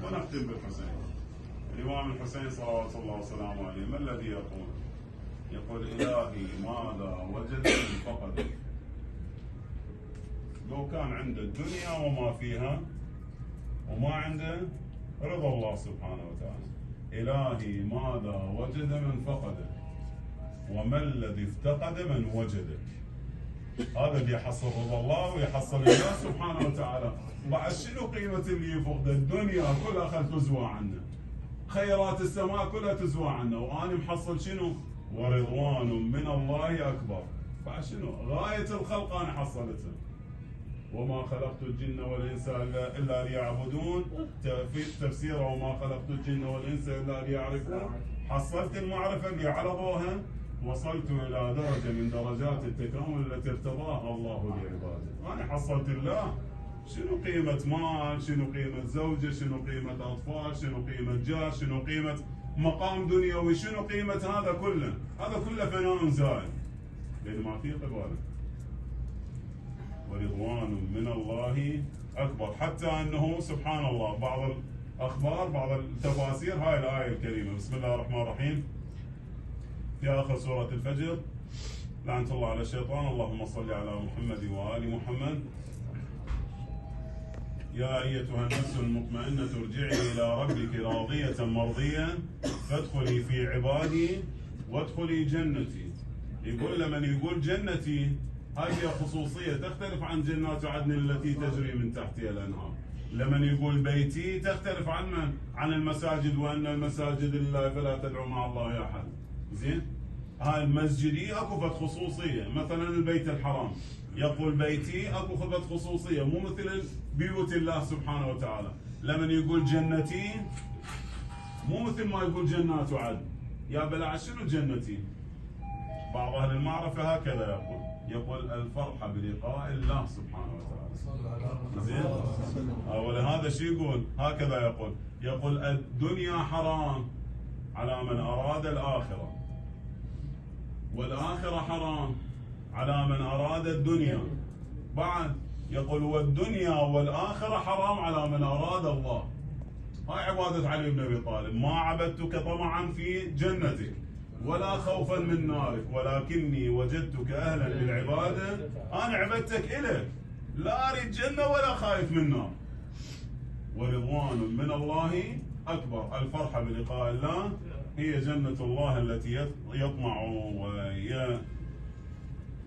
ونختم بالحسين. الإمام الحسين صلوات الله وسلامه عليه ما الذي يقول؟ يقول: إلهي ماذا وجد من فقد؟ لو كان عنده الدنيا وما فيها وما عنده رضا الله سبحانه وتعالى. إلهي ماذا وجد من فقده وما الذي افتقد من وجده. هذا اللي يحصل رضا الله ويحصل الله سبحانه وتعالى. بعد شنو قيمة اللي يفقد؟ الدنيا كلها خل تزوى عنه، خيرات السماء كلها تزوى عنه، وأنا محصل شنو؟ ورضوان من الله أكبر. بعد شنو؟ غاية الخلق أنا حصلتها. وما خلقت الجن والإنس إلا ليعبدون. في تفسيره: وما خلقت الجن والإنس إلا ليعرفون. حصلت المعرفة اللي على ضوءها وصلت إلى درجة من درجات التكامل التي ارتضاها الله لعباده. أنا حصلت الله. شنو قيمة مال؟ شنو قيمة زوجة؟ شنو قيمة أطفال؟ شنو قيمة جاه؟ شنو قيمة مقام دنيوي؟ شنو قيمة هذا كله؟ هذا كله فنان زائل، لأن ما في قباله. ورضوان من الله أكبر. حتى أنه سبحان الله بعض الأخبار بعض التفاسير هاي الآية الكريمة: بسم الله الرحمن الرحيم، في آخر سورة الفجر: لعنة الله على الشيطان، اللهم صل على محمد وآل محمد. يا أيتها النفس المطمئنة ارجعي إلى ربك راضية مرضية فادخلي في عبادي وادخلي جنتي. يقول لمن يقول جنتي هاي هي خصوصية تختلف عن جنات عدن التي تجري من تحتها الأنهار. لمن يقول بيتي تختلف عن من؟ عن المساجد، وأن المساجد لله فلا تدعوا مع الله أحد. زين؟ هاي المسجدي اكو فد خصوصية. مثلا البيت الحرام يقول بيتي، اكو فد خصوصية مو مثل بيوت الله سبحانه وتعالى. لمن يقول جنتي مو مثل ما يقول جنات عدن. يا بلا شنو جنتي؟ بعض أهل المعرفة هكذا يقول الفرحة بلقاء الله سبحانه وتعالى. زين؟ ولهذا شو يقول؟ هكذا يقول الدنيا حرام على من أراد الآخرة، والآخرة حرام على من أراد الدنيا. بعد يقول والدنيا والآخرة حرام على من أراد الله. هاي عبادة علي بن أبي طالب: ما عبدتك طمعا في جنتك ولا خوفا من نارك ولكني وجدتك أهلا للعبادة. أنا عبدتك إلك، لا أريد جنة ولا خايف من نار. ورضوان من الله أكبر. الفرحة بلقاء الله هي جنة الله التي يطمع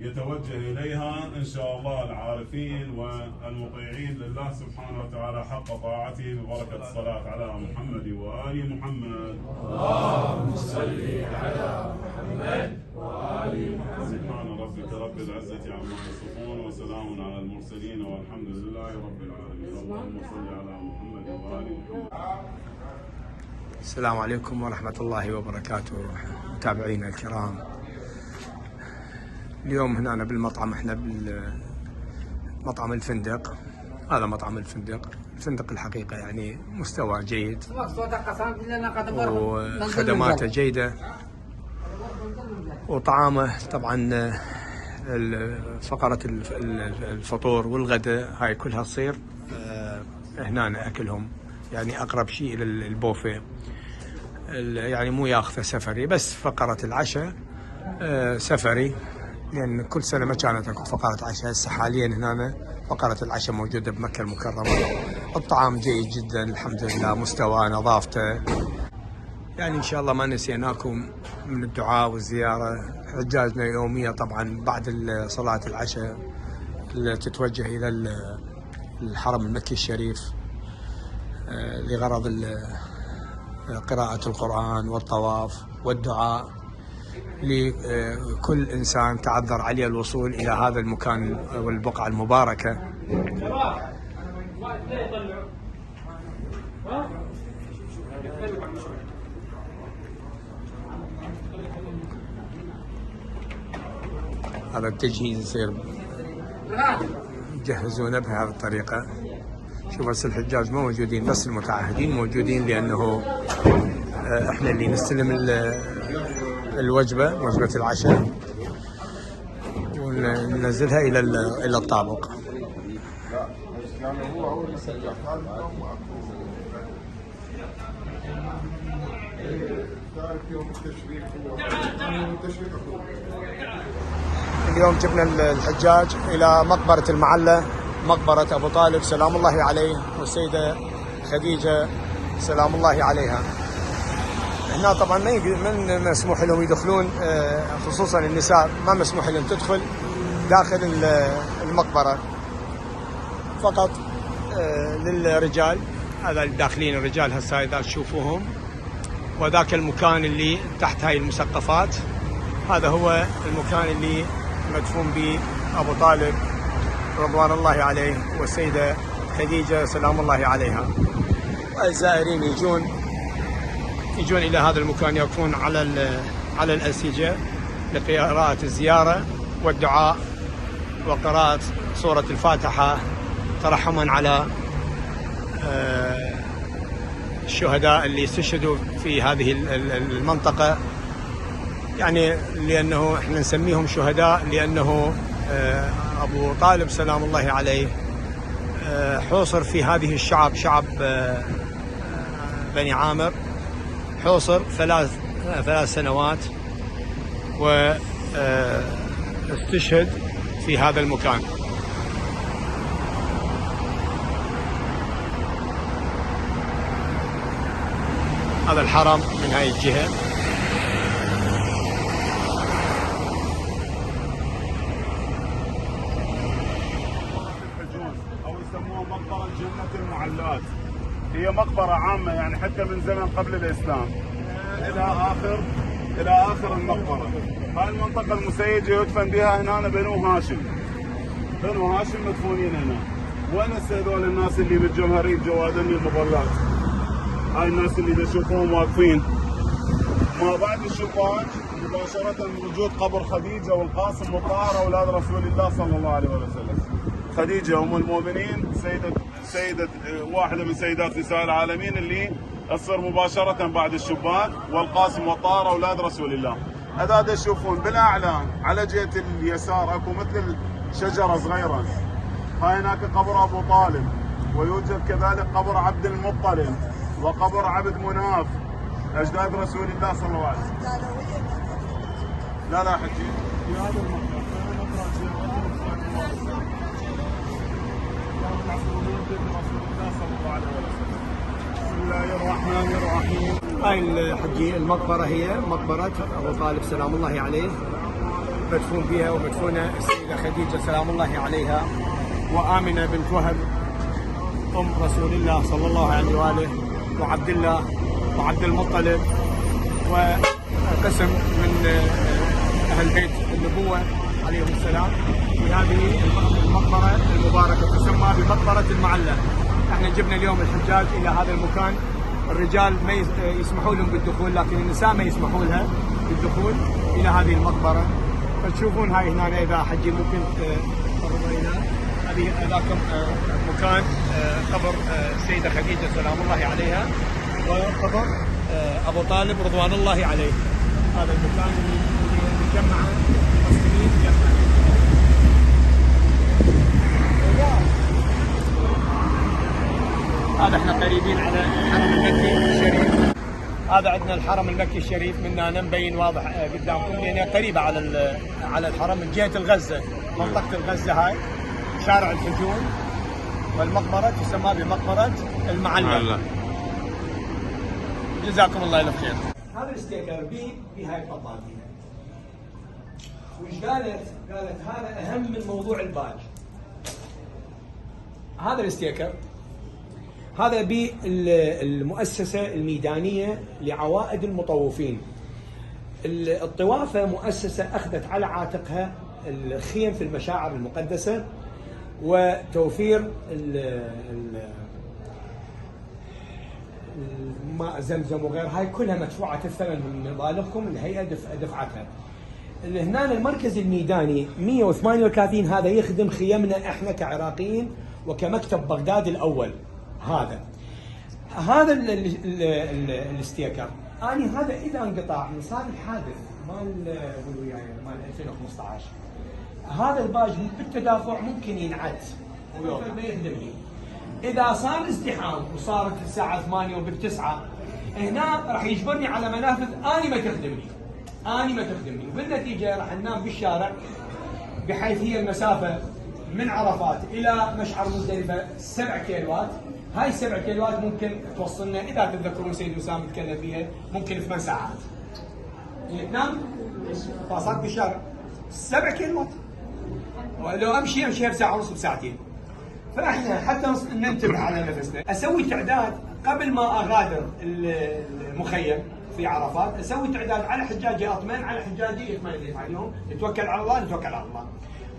ويتوجه إليها إن شاء الله العارفين والمطيعين لله سبحانه وتعالى حق طاعته، ببركة الصلاة على محمد وآل محمد. اللهم صل على محمد وآل محمد. سبحان ربك رب العزة عما يصفون وسلام على المرسلين والحمد لله رب العالمين. اللهم صل على محمد وآل محمد. السلام عليكم ورحمة الله وبركاته متابعينا الكرام. اليوم هنا بالمطعم، احنا بالمطعم الفندق. هذا مطعم الفندق الحقيقة يعني مستوى جيد وخدماته جيدة وطعامه طبعا. فقرة الفطور والغداء هاي كلها تصير هنا أكلهم، يعني أقرب شيء إلى البوفيه، يعني مو ياخذه سفري، بس فقرة العشاء سفري، لأن كل سنة ما كانت أكو فقرة عشاء. هسه حاليا هنا فقرة العشاء موجودة بمكة المكرمة. الطعام جيد جدا الحمد لله، مستوى نظافته، يعني إن شاء الله ما نسيناكم من الدعاء والزيارة. حجاجنا يومية طبعا بعد صلاة العشاء تتوجه إلى الحرم المكي الشريف لغرض قراءة القرآن والطواف والدعاء لكل إنسان تعذر عليه الوصول إلى هذا المكان والبقعة المباركة. هذا التجهيز يصير يجهزونه بهذه الطريقة. شوف بس الحجاج مو موجودين، بس المتعهدين موجودين، لأنه احنا اللي نستلم الوجبة، وجبة العشاء، وننزلها إلى الطابق. نشارك فيهم التشريق والتشريق أخوه. اليوم جبنا الحجاج إلى مقبرة المعلة، مقبرة أبو طالب سلام الله عليه والسيدة خديجة سلام الله عليها. هنا طبعا من مسموح لهم يدخلون، خصوصا النساء ما مسموح لهم تدخل داخل المقبرة، فقط للرجال. هذا الداخلين الرجال هسه إذا تشوفوهم، وذاك المكان اللي تحت هاي المسقفات هذا هو المكان اللي مدفون به أبو طالب رضوان الله عليه والسيدة خديجة سلام الله عليها. الزائرين يجون إلى هذا المكان، يقفون على الأنسجة لقراءة الزيارة والدعاء وقراءة سورة الفاتحة ترحما على الشهداء اللي استشهدوا في هذه المنطقة. يعني لأنه احنا نسميهم شهداء لأنه أبو طالب سلام الله عليه حوصر في هذه الشعب، شعب بني عامر، حوصر ثلاث سنوات واستشهد في هذا المكان. هذا الحرم من هاي الجهة. أو يسموها مقبرة جنة المعلات. هي مقبرة عامة يعني حتى من زمن قبل الإسلام إلى آخر المقبرة. هاي المنطقة المسيجة يدفن بها هنا بنو هاشم مدفونين هنا. وين هذول الناس اللي بالجمهرية جوادني المظلات؟ هاي الناس اللي تشوفوهم واقفين ما بعد الشقاق مباشرة وجود قبر خديجة والقاسم والطاهرة أولاد رسول الله صلى الله عليه وسلم. خديجة أم المؤمنين سيدة واحدة من سيدات نساء العالمين اللي تصير مباشرة بعد الشباك، والقاسم والطاهرة أولاد رسول الله. هذا تشوفون بالأعلى على جهة اليسار اكو مثل شجرة صغيرة، هاي هناك قبر أبو طالب، ويوجد كذلك قبر عبد المطلب وقبر عبد مناف أجداد رسول الله صلى الله عليه وسلم. لا حجي في هذا المقبرة بسم الله الرحمن الرحيم. هاي الحجي المقبرة هي مقبرة أبو طالب سلام الله عليه، مدفون بها ومدفونة السيدة خديجة سلام الله عليها وآمنة بنت وهب أم رسول الله صلى الله عليه وآله وعبد الله وعبد المطلب، وقسم من أهل بيت النبوة عليهم السلام في هذه المقبرة المباركة تسمى بمقبرة المعلة. احنا جبنا اليوم الحجاج إلى هذا المكان. الرجال ما يسمحوا لهم بالدخول، لكن النساء ما يسمحوا لها بالدخول إلى هذه المقبرة. فتشوفون هاي هنا إذا حجي ممكن تقربوا إلى هذاك مكان قبر السيدة خديجة سلام الله عليها وقبر أبو طالب رضوان الله عليه. هذا المكان اللي جمع المسلمين هذا احنا قريبين على الحرم المكي الشريف. هذا عندنا الحرم المكي الشريف، من هنا مبين واضح قدامكم لأنها قريبة على الحرم من جهة الغزة، منطقة الغزة هاي شارع الفجون، والمقبرة تسمى بمقبرة المعلة. جزاكم الله الف خير. هذا الاستيكر بهاي البطاطين وش قالت هذا اهم من موضوع الباج. هذا الاستيكر هذا بالمؤسسة الميدانية لعوائد المطوفين. الطوافة مؤسسة أخذت على عاتقها الخيم في المشاعر المقدسة وتوفير ماء زمزم وغيرها، هاي كلها مدفوعة الثمن من مبالغكم، الهيئة دفعتها. هنا المركز الميداني 138 هذا يخدم خيمنا احنا كعراقيين وكمكتب بغداد الأول. هذا الاستيكر أنا هذا إذا انقطع من صار الحادث مال قولوا وياي مال 2015 هذا الباج بالتدافع ممكن ينعد وما يخدمني. إذا صار ازدحام وصارت الساعة 8 وبال9 هنا راح يجبرني على منافذ اني ما تخدمني، وبالنتيجه راح ننام بالشارع، بحيث هي المسافه من عرفات الى مشعر مزدلفه 7 كيلوات. هاي 7 كيلوات ممكن توصلنا، اذا تتذكرون سيد وسام تكلم فيها، ممكن 8 ساعات. تنام باصات بالشارع 7 كيلوات، ولو امشيها بساعه ونص بساعتين. فاحنا حتى ننتبه على نفسنا، اسوي تعداد قبل ما اغادر المخيم في عرفات، اسوي تعداد على حجاجي اطمئن، على حجاجي يطمئن عليهم، نتوكل على الله.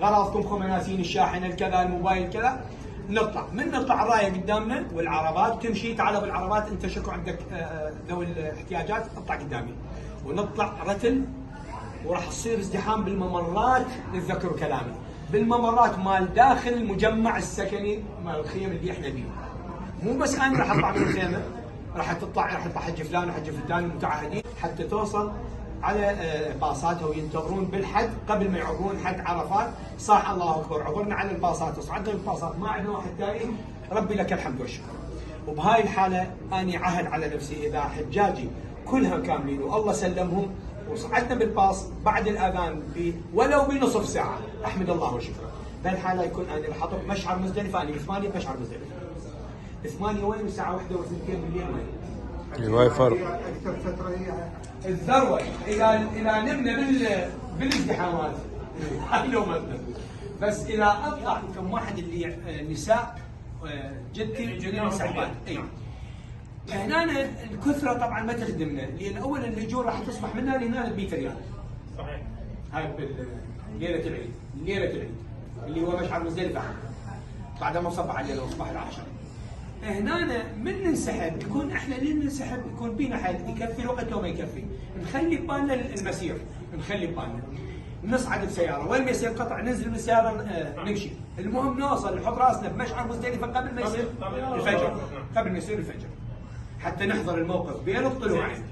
غراضكم خمناسين، الشاحنه، الكذا، الموبايل، كذا. نطلع الرايه قدامنا والعربات تمشي. تعالوا بالعربات، انت شكو عندك ذوي الاحتياجات، اطلع قدامي. ونطلع رتل، وراح تصير ازدحام بالممرات. تذكروا كلامي، بالممرات مال داخل المجمع السكني مال الخيم اللي احنا بيه. مو بس انا راح اطلع من الخيمه، راح يطلع حج فلان وحج فلان المتعهدين، حتى توصل على باصاتها وينتظرون بالحد قبل ما يعبرون حد عرفات. صاح الله اكبر، عبرنا على الباصات وصعدنا بالباصات، ما عندنا واحد ثاني، ربي لك الحمد والشكر. وبهاي الحاله اني عهد على نفسي، اذا حجاجي كلها كاملين والله سلمهم وصعدنا بالباص بعد الاذان ولو بنصف ساعه، احمد الله وشكره. بهالحاله يكون انا راح اطب مشعر مزدلفه، انا 8 بمشعر مزدلفه. 8 وين الساعه 1 و2 بالليل وين؟ الواي فرق. اكثر فتره هي الذروه اذا نمنا بالازدحامات هاي لو مثلا. بس اذا اطلع كم واحد اللي نساء جدتي نساء، اي هنا الكثره طبعا ما تخدمنا، لان اولا الاجور راح تصبح منها لهنا 100 ريال. صحيح. هاي ليله العيد اللي هو مشعر مزدلفه، بعد ما صبح علينا وصباح العشاء. هنا من ننسحب، يكون احنا لين ننسحب يكون بينا حد يكفي الوقت لو ما يكفي، نخلي ببالنا المسير، نصعد بسياره، وين ما يصير قطع ننزل من السياره نمشي، المهم نوصل نحط راسنا بمشعر مزدلفه قبل ما يصير الفجر، حتى نحضر الموقف بين الطلوعين.